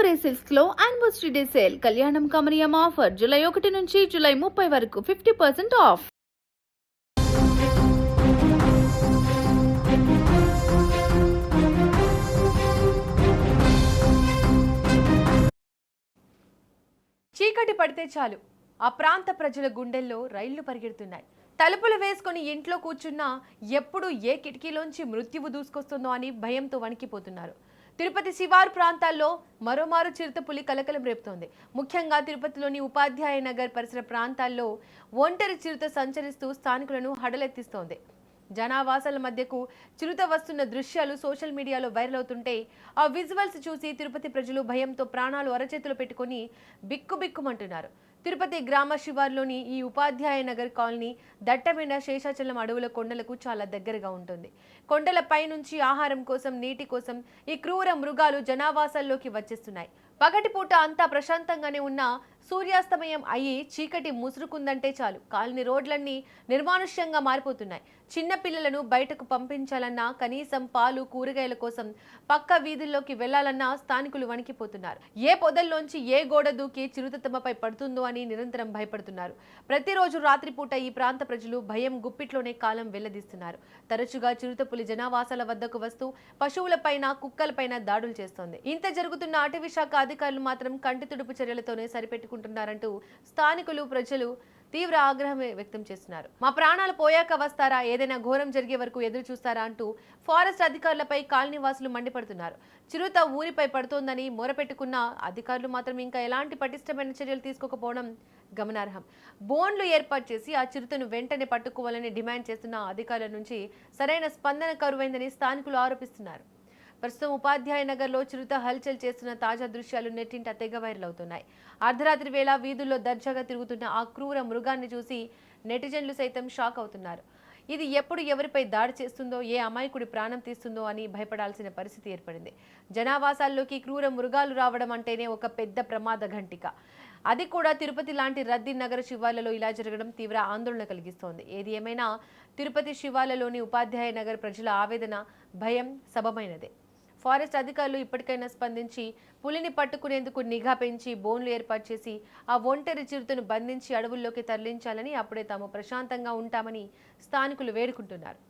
పర్పురే silks లో anniversary day sale కళ్యాణం కమనీయం ఆఫర్ జూలై 1 నుంచి జూలై 30 వరకు 50% ఆఫ్. చీకటి పడితే చాలు ఆ ప్రాంత ప్రజల గుండెల్లో రైళ్లు పరిగెడుతున్నాయి. తలుపులు వేసుకొని ఇంట్లో కూర్చున్నా ఎప్పుడు ఏ కిటికీలోంచి మృత్యువు దూసుకొస్తుందో అని భయంతో వణికిపోతున్నారు. తిరుపతి శివారు ప్రాంతాల్లో మరోమారు చిరుతపులి కలకలం రేపుతోంది. ముఖ్యంగా తిరుపతిలోని ఉపాధ్యాయ నగర్ పరిసర ప్రాంతాల్లో ఒంటరి చిరుత సంచరిస్తూ స్థానికులను హడలెత్తిస్తోంది. జనావాసాల మధ్యకు చిరుత వస్తున్న దృశ్యాలు సోషల్ మీడియాలో వైరల్ అవుతుంటే ఆ విజువల్స్ చూసి తిరుపతి ప్రజలు భయంతో ప్రాణాలు అరచేతులు పెట్టుకుని బిక్కుబిక్కుమంటున్నారు. తిరుపతి గ్రామ శివార్లోని ఈ ఉపాధ్యాయ నగర్ కాలనీ దట్టమైన శేషాచలం అడవుల కొండలకు చాలా దగ్గరగా ఉంటుంది. కొండలపై నుంచి ఆహారం కోసం, నీటి కోసం ఈ క్రూర మృగాలు జనావాసాల్లోకి వచ్చేస్తున్నాయి. పగటిపూట అంతా ప్రశాంతంగానే ఉన్న సూర్యాస్తమయం అయ్యి చీకటి ముసురుకుందంటే చాలు కాలనీ రోడ్లన్నీ నిర్మానుష్యంగా మారిపోతున్నాయి. చిన్న పిల్లలను బయటకు పంపించాలన్నా, కనీసం పాలు, కూరగాయల కోసం పక్క వీధుల్లోకి వెళ్లాలన్నా స్థానికులు వణికిపోతున్నారు. ఏ పొదల్లోంచి ఏ గోడ దూకి చిరుత తమపై పడుతుందో అని నిరంతరం భయపడుతున్నారు. ప్రతిరోజు రాత్రిపూట ఈ ప్రాంత ప్రజలు భయం గుప్పిట్లోనే కాలం వెళ్లదీస్తున్నారు. తరచుగా చిరుతపులి జనావాసాల వద్దకు వస్తూ పశువులపైన, కుక్కలపైన దాడులు చేస్తోంది. ఇంత జరుగుతున్న అటవీ శాఖ అధికారులు మాత్రం కంటి తుడుపు చర్యలతోనే సరిపెట్టుకుంటున్నారంటూ స్థానికులు, ప్రజలు తీవ్ర ఆగ్రహం వ్యక్తం చేస్తున్నారు. మా ప్రాణాలు పోయాక వస్తారా, ఏదైనా ఘోరం జరిగే వరకు ఎదురు చూస్తారా అంటూ ఫారెస్ట్ అధికారులపై కాలనీవాసులు మండిపడుతున్నారు. చిరుత ఊరిపై పడుతోందని మొరపెట్టుకున్న అధికారులు మాత్రం ఇంకా ఎలాంటి పటిష్టమైన చర్యలు తీసుకోకపోవడం గమనార్హం. బోన్లు ఏర్పాటు చేసి ఆ చిరుతను వెంటనే పట్టుకోవాలని డిమాండ్ చేస్తున్న అధికారుల నుంచి సరైన స్పందన కరువైందని స్థానికులు ఆరోపిస్తున్నారు. ప్రస్తుతం ఉపాధ్యాయ నగర్లో చిరుత హల్చల్ చేస్తున్న తాజా దృశ్యాలు నెట్టింట తెగ వైరల్ అవుతున్నాయి. అర్ధరాత్రి వేళ వీధుల్లో దర్జాగా తిరుగుతున్న ఆ క్రూర మృగాన్ని చూసి నెటిజన్లు సైతం షాక్ అవుతున్నారు. ఇది ఎప్పుడు ఎవరిపై దాడి చేస్తుందో, ఏ అమాయకుడి ప్రాణం తీస్తుందో అని భయపడాల్సిన పరిస్థితి ఏర్పడింది. జనావాసాల్లోకి క్రూర మృగాలు రావడం అంటేనే ఒక పెద్ద ప్రమాద ఘంటిక. అది కూడా తిరుపతి లాంటి రద్దీ నగర శివార్లలో ఇలా జరగడం తీవ్ర ఆందోళన కలిగిస్తోంది. ఏది ఏమైనా తిరుపతి శివార్లలోని ఉపాధ్యాయ నగర్ ప్రజల ఆవేదన, భయం సబమైనదే. ఫారెస్ట్ అధికారులు ఇప్పటికైనా స్పందించి పులిని పట్టుకునేందుకు నిఘా పెంచి బోన్లు ఏర్పాటు చేసి ఆ ఒంటరి చిరుతను బంధించి అడవుల్లోకి తరలించాలని, అప్పుడే తాము ప్రశాంతంగా ఉంటామని స్థానికులు వేడుకుంటున్నారు.